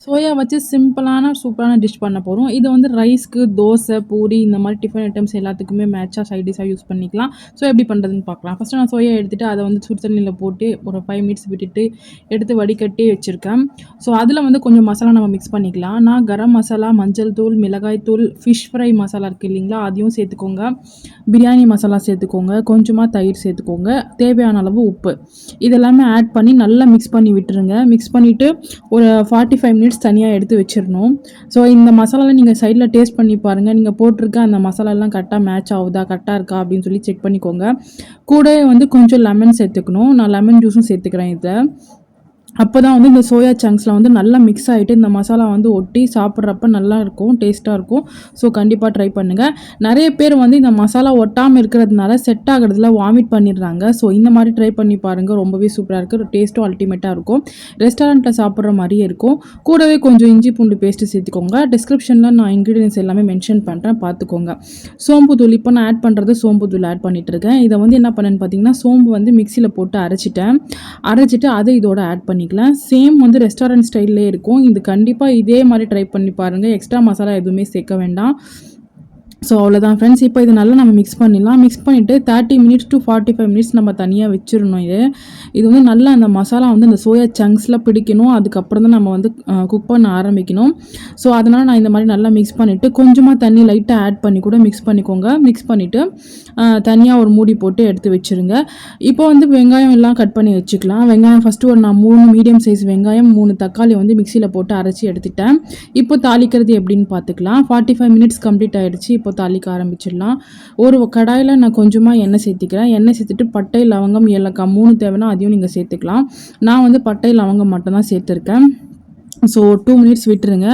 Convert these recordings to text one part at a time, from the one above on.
Soya வச்சு சிம்பிளான சூப்பரான டிஷ் பண்ண போறோம். இது வந்து ரைஸ்க்கு, தோசை, பூரி இந்த மாரி டிஃபன் ஐட்டம்ஸ் எல்லாத்துக்குமே மேட்சா சைட் டிஷ்ஷா யூஸ் பண்ணிக்கலாம். ஸோ எப்படி பண்ணுறதுன்னு பார்க்கலாம். ஃபர்ஸ்ட்டு நான் சோயா எடுத்துட்டு அத வந்து சுடு தண்ணீல போட்டு ஒரு 5 மினிட்ஸ் விட்டுட்டு எடுத்து வடிகட்டி வச்சிருக்கேன். ஸோ அதில வந்து கொஞ்சம் மசாலா நம்ம மிக்ஸ் பண்ணிக்கலாம். நான் கரம் மசாலா, மஞ்சள் தூள், மிளகாய் தூள், ஃபிஷ் ஃப்ரை மசாலா இருக்கு இல்லைங்களா? அதையும் சேர்த்துக்கோங்க. பிரியாணி மசாலா சேர்த்துக்கோங்க. கொஞ்சமா தயிர் சேர்த்துக்கோங்க. தேவையான அளவு உப்பு. இதெல்லாமே ஆட் பண்ணி நல்லா மிக்ஸ் பண்ணி விட்டுருங்க. மிக்ஸ் பண்ணிட்டு ஒரு 45 மினிட்ஸ் தனியா எடுத்து வச்சிரணும். ஸோ இந்த மசாலாலாம் நீங்க சைட்ல டேஸ்ட் பண்ணி பாருங்க. நீங்க போட்டிருக்க அந்த மசாலாலாம் கரெக்ட்டா மேட்ச் ஆவுதா? கரெக்ட்டா இருக்கா? அப்படின்னு சொல்லி செக் பண்ணிக்கோங்க. கூடவே வந்து கொஞ்சம் லெமன் சேர்த்துக்கணும். நான் லெமன் ஜூஸும் சேர்த்துக்கிறேன் இதில. அப்பதான் வந்து இந்த சோயா சங்க்ஸ்ல வந்து நல்லா மிக்ஸ் ஆயிட்டு இந்த மசாலா வந்து ஒட்டி சாப்பிட்றப்ப நல்லாயிருக்கும். டேஸ்ட்டா இருக்கும். ஸோ கண்டிப்பா ட்ரை பண்ணுங்க. நெறைய பேர் வந்து இந்த மசாலா ஒட்டாம இருக்கிறதுனால செட் ஆகுறதில வாமிட் பண்ணிடுறாங்க. ஸோ இந்த மாரி ட்ரை பண்ணி பாருங்க. ரொம்பவே சூப்பரா இருக்கு. டேஸ்ட்டும் அல்டிமேட்டா இருக்கும். ரெஸ்டாரண்ட்ல சாப்பிடுற மாரியே இருக்கும். கூடவே கொஞ்சம் இஞ்சி பூண்டு பேஸ்ட் சேர்த்துக்கோங்க. டிஸ்கிரிப்ஷன்ல நான் இன்கிரீடியன்ட்ஸ் எல்லாமே மென்ஷன் பண்றேன். பார்த்துக்கோங்க. சோம்பு தூள் இப்போ நான் ஆட் பண்றது சோம்பு தூள் ஆட் பண்ணிட்டு இருக்கேன். இத வந்து என்ன பண்ணேன்னு பார்த்தீங்கன்னா, சோம்பு வந்து மிக்ஸியில போட்டு அரைச்சுட்டேன். அரைச்சுட்டு அத இதோட ஆட் பண்ணிக்கலாம். சேம் வந்து ரெஸ்டாரண்ட் ஸ்டைல்லே இருக்கும். இது கண்டிப்பா இதே மாரி ட்ரை பண்ணி பாருங்க. எக்ஸ்ட்ரா மசாலா எதுவுமே சேர்க்க வேண்டாம். ஸோ அவ்வளோதான் ஃப்ரெண்ட்ஸ். இப்போ இத நல்லா நம்ம மிக்ஸ் பண்ணிடலாம். மிக்ஸ் பண்ணிவிட்டு 30 மினிட்ஸ் டு 45 மினிட்ஸ் நம்ம தனியா வச்சிரணும் இது. இது வந்து நல்லா அந்த மசாலா வந்து அந்த சோயா சங்க்ஸ்ல பிடிக்கணும். அதுக்கப்புறம் தான் நம்ம வந்து குக் பண்ண ஆரம்பிக்கணும். ஸோ அதனால நான் இந்த மாரி நல்லா மிக்ஸ் பண்ணிவிட்டு கொஞ்சமா தண்ணி லைட்டா ஆட் பண்ணி கூட மிக்ஸ் பண்ணிக்கோங்க. மிக்ஸ் பண்ணிவிட்டு தனியா ஒரு மூடி போட்டு எடுத்து வச்சுருங்க. இப்போ வந்து வெங்காயம் எல்லாம் கட் பண்ணி வச்சுக்கலாம். வெங்காயம் ஃபர்ஸ்ட்டு ஒரு நான் 3 மீடியம் சைஸ் வெங்காயம், 3 தக்காளி வந்து மிக்ஸியில போட்டு அரைச்சு எடுத்துட்டேன். இப்போ தாளிக்கிறது எப்படின்னு பார்த்துக்கலாம். 45 மினிட்ஸ் கம்ப்ளீட் ஆயிடுச்சு. இப்போ தாளிக்க ஆரம்பிச்சிடலாம். ஒரு கடாயில நான் கொஞ்சமா எண்ணெய் சேர்த்துக்கிறேன். எண்ணெய் சேர்த்துட்டு பட்டை, லவங்கம், ஏலக்காய் 3 தேவைன்னா அதையும் நீங்க சேர்த்துக்கலாம். நான் வந்து பட்டை, லவங்கம் மட்டும் தான் சேர்த்துருக்கேன். ஸோ 2 மினிட்ஸ் விட்டுருங்க.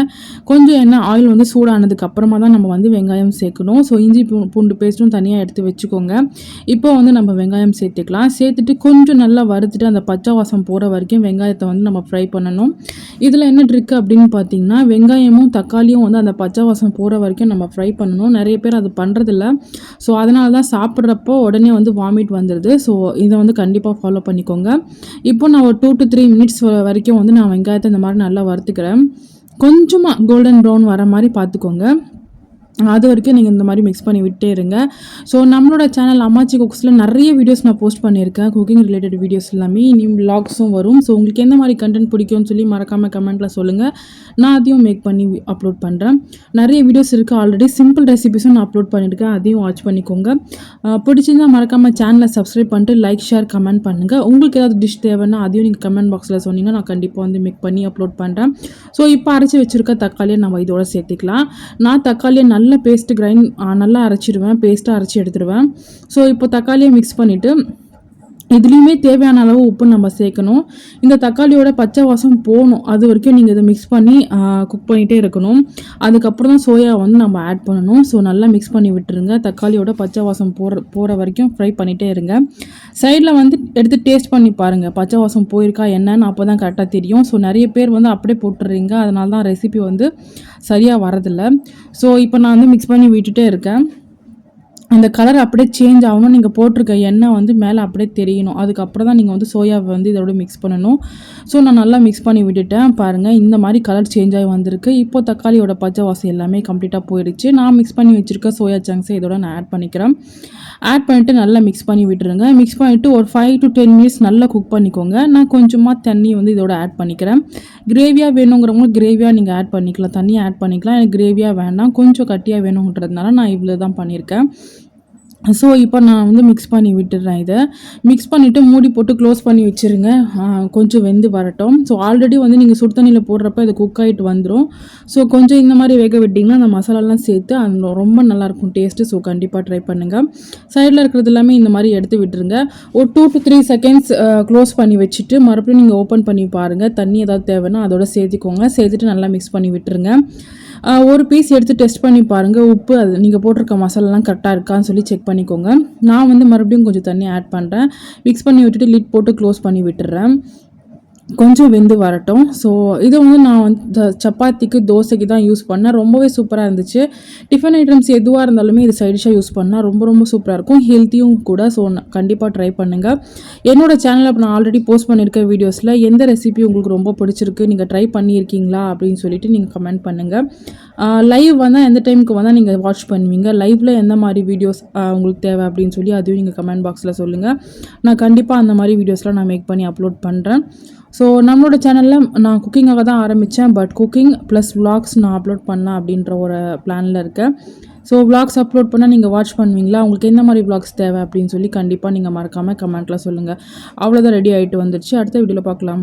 கொஞ்சம் எண்ணெய் ஆயில் வந்து சூடானதுக்கு அப்புறமா தான் நம்ம வந்து வெங்காயம் சேர்க்கணும். ஸோ இஞ்சி பூண்டு பேஸ்ட்டும் தனியா எடுத்து வச்சுக்கோங்க. இப்போ வந்து நம்ம வெங்காயம் சேர்த்துக்கலாம். சேர்த்துட்டு கொஞ்சம் நல்லா வறுத்துட்டு அந்த பச்சை வாசம் போற வரைக்கும் வெங்காயத்த வந்து நம்ம ஃப்ரை பண்ணணும். இதில என்ன ட்ரிக் அப்படின்னு பார்த்தீங்கன்னா, வெங்காயமும், தக்காளியும் வந்து அந்த பச்சை வாசம் போற வரைக்கும் நம்ம ஃப்ரை பண்ணணும். நெறைய பேர் அது பண்றதில்ல. ஸோ அதனால தான் சாப்பிட்றப்போ உடனே வந்து வாமிட் வந்துருது. ஸோ இத வந்து கண்டிப்பா ஃபாலோ பண்ணிக்கோங்க. இப்போ நான் ஒரு 2 to 3 மினிட்ஸ் வரைக்கும் வந்து நான் வெங்காயத்த இந்த மாரி நல்லா வறுத்துக்கிறேன். கொஞ்சமா கோல்டன் ப்ரவுன் வர மாரி பார்த்துக்கோங்க. அது வரைக்கும் நீங்க இந்த மாரி மிக்ஸ் பண்ணி விட்டே இருங்க. ஸோ நம்மளோட சேனல் அம்மாச்சி குக்ஸ்ல நெறைய வீடியோஸ் நான் போஸ்ட் பண்ணியிருக்கேன். குக்கிங் ரிலேட்டட் வீடியோஸ் எல்லாமே. இனி விளாக்ஸும் வரும். ஸோ உங்களுக்கு எந்த மாரி கன்டென்ட் பிடிக்கும்னு சொல்லி மறக்காம கமெண்ட்ல சொல்லுங்க. நான் அதையும் மேக் பண்ணி அப்லோட் பண்றேன். நெறைய வீடியோஸ் இருக்கு. ஆல்ரெடி சிம்பிள் ரெசிபீஸும் நான் அப்லோட் பண்ணியிருக்கேன். அதையும் வாட்ச் பண்ணிக்கோங்க. பிடிச்சிருந்தா மறக்காம சேனலை சப்ஸ்கிரைப் பண்ணிட்டு லைக், ஷேர், கமெண்ட் பண்ணுங்க. உங்களுக்கு ஏதாவது டிஷ் தேவைன்னா அதையும் நீங்க கமெண்ட் பாக்ஸ்ல சொன்னீங்கன்னா நான் கண்டிப்பா வந்து மேக் பண்ணி அப்லோட் பண்றேன். ஸோ இப்போ அரைச்சு வச்சிருக்க தக்காளியை நம்ம இதோட சேர்த்துக்கலாம். நான் தக்காளியை நல்ல பேஸ்ட் நல்லா அரைச்சிடுவேன். பேஸ்ட்டா அரைச்சு எடுத்துடுவேன். ஸோ இப்போ தக்காளியை மிக்ஸ் பண்ணிட்டு இதுலேயுமே தேவையான அளவு உப்பு நம்ம சேர்க்கணும். இந்த தக்காளியோட பச்சை வாசம் போகணும். அது வரைக்கும் நீங்கள் இதை மிக்ஸ் பண்ணி குக் பண்ணிகிட்டே இருக்கணும். அதுக்கப்புறம் தான் சோயா வந்து நம்ம ஆட் பண்ணணும். ஸோ நல்லா மிக்ஸ் பண்ணி விட்டுருங்க. தக்காளியோட பச்சை வாசம் போகிற வரைக்கும் ஃப்ரை பண்ணிகிட்டே இருங்க. சைடில் வந்து எடுத்து டேஸ்ட் பண்ணி பாருங்கள். பச்சை வாசம் போயிருக்கா என்னன்னு அப்போ தான் கரெக்டாக தெரியும். ஸோ நிறைய பேர் வந்து அப்படியே போட்டுடுறீங்க. அதனால தான் ரெசிபி வந்து சரியாக வரதில்லை. ஸோ இப்போ நான் வந்து மிக்ஸ் பண்ணி விட்டுட்டே இருக்கேன். அந்த கலர் அப்படியே சேஞ்ச் ஆகணும். நீங்கள் போட்டிருக்க எண்ணெய் வந்து மேலே அப்படியே தெரியணும். அதுக்கப்புறம் தான் நீங்கள் வந்து சோயாவை வந்து இதோட மிக்ஸ் பண்ணணும். ஸோ நான் நல்லா மிக்ஸ் பண்ணி விட்டுட்டேன். பாருங்கள் இந்த மாதிரி கலர் சேஞ்ச் ஆகி வந்திருக்கு. இப்போ தக்காளியோட பச்சை வாசம் எல்லாமே கம்ப்ளீட்டாக போயிடுச்சு. நான் மிக்ஸ் பண்ணி வச்சுருக்க சோயா சங்க்ஸை இதோட நான் ஆட் பண்ணிக்கிறேன். ஆட் பண்ணிவிட்டு நல்லா மிக்ஸ் பண்ணி விட்டுருங்க. மிக்ஸ் பண்ணிவிட்டு ஒரு 5 to 10 மினிட்ஸ் நல்லா குக் பண்ணிக்கோங்க. நான் கொஞ்சமாக தண்ணி வந்து இதோட ஆட் பண்ணிக்கிறேன். கிரேவியாக வேணுங்கிறவங்க கிரேவியாக நீங்கள் ஆட் பண்ணிக்கலாம். தண்ணியை ஆட் பண்ணிக்கலாம். எனக்கு கிரேவியாக வேண்டாம். கொஞ்சம் கட்டியாக வேணுன்றதுனால நான் இவ்வளோ தான் பண்ணியிருக்கேன். ஸோ இப்போ நான் வந்து மிக்ஸ் பண்ணி விட்டுடுறேன். இதை மிக்ஸ் பண்ணிவிட்டு மூடி போட்டு க்ளோஸ் பண்ணி வச்சுருங்க. கொஞ்சம் வெந்து வரட்டும். ஸோ ஆல்ரெடி வந்து நீங்கள் சுடு தண்ணியில் போடுறப்ப இது குக் ஆகிட்டு வந்துடும். ஸோ கொஞ்சம் இந்த மாதிரி வேக விட்டிங்கன்னா அந்த மசாலாலாம் சேர்த்து அது ரொம்ப நல்லாயிருக்கும் டேஸ்ட்டு. ஸோ கண்டிப்பாக ட்ரை பண்ணுங்கள். சைடில் இருக்கிறது எல்லாமே இந்த மாதிரி எடுத்து விட்டுருங்க. ஒரு 2 to 3 செகண்ட்ஸ் க்ளோஸ் பண்ணி வச்சுட்டு மறுபடியும் நீங்கள் ஓப்பன் பண்ணி பாருங்கள். தண்ணி ஏதாவது தேவைன்னா அதோட சேர்த்துக்கோங்க. சேர்த்துட்டு நல்லா மிக்ஸ் பண்ணி விட்டுருங்க. ஒரு பீஸ் எடுத்து டெஸ்ட் பண்ணி பாருங்கள். உப்பு அது நீங்கள் போட்டிருக்க மசாலாலாம் கரெக்டாக இருக்கான்னு சொல்லி செக் பண்ணிக்கோங்க. நான் வந்து மறுபடியும் கொஞ்சம் தண்ணி ஆட் பண்ணுறேன். மிக்ஸ் பண்ணி விட்டுட்டு லிட் போட்டு க்ளோஸ் பண்ணி விட்டுறேன். கொஞ்சம் வெந்து வரட்டும். ஸோ இத வந்து நான் வந்து சப்பாத்திக்கு, தோசைக்கு தான் யூஸ் பண்ணேன். ரொம்பவே சூப்பரா இருந்துச்சு. டிஃபன் ஐட்டம்ஸ் எதுவா இருந்தாலுமே இது சைட் டிஷ்ஷா யூஸ் பண்ணா ரொம்ப ரொம்ப சூப்பரா இருக்கும். ஹெல்த்தியும் கூட. ஸோ கண்டிப்பா ட்ரை பண்ணுங்க. என்னோட சேனல்ல இப்ப நான் ஆல்ரெடி போஸ்ட் பண்ணியிருக்க வீடியோஸ்ல எந்த ரெசிபி உங்களுக்கு ரொம்ப பிடிச்சிருக்கு, நீங்க ட்ரை பண்ணியிருக்கீங்களா அப்படின்னு சொல்லிட்டு நீங்க கமெண்ட் பண்ணுங்க. லைவ் வந்தா எந்த டைமுக்கு வந்தா நீங்க வாட்ச் பண்ணுவீங்க? லைவ்ல எந்த மாரி வீடியோஸ் உங்களுக்கு தேவை அப்படின்னு சொல்லி அதையும் நீங்க கமெண்ட் பாக்ஸ்ல சொல்லுங்க. நான் கண்டிப்பா அந்த மாரி வீடியோஸ்லாம் நான் மேக் பண்ணி அப்லோட் பண்றேன். ஸோ நம்மளோட சேனல்ல நான் குக்கிங்காக தான் ஆரம்பிச்சேன். பட் குக்கிங் ப்ளஸ் விளாக்ஸ் நான் அப்லோட் பண்ணலாம் அப்படின்ற ஒரு பிளான்ல இருக்கேன். ஸோ விளாக்ஸ் அப்லோட் பண்ணா நீங்க வாட்ச் பண்ணுவீங்களா? உங்களுக்கு எந்த மாரி விளாக்ஸ் தேவை அப்படின்னு சொல்லி கண்டிப்பா நீங்க மறக்காம கமெண்ட்ல சொல்லுங்க. அவ்வளோதான் ரெடி ஆயிட்டு வந்துருச்சு. அடுத்த வீடியோல பார்க்கலாம்.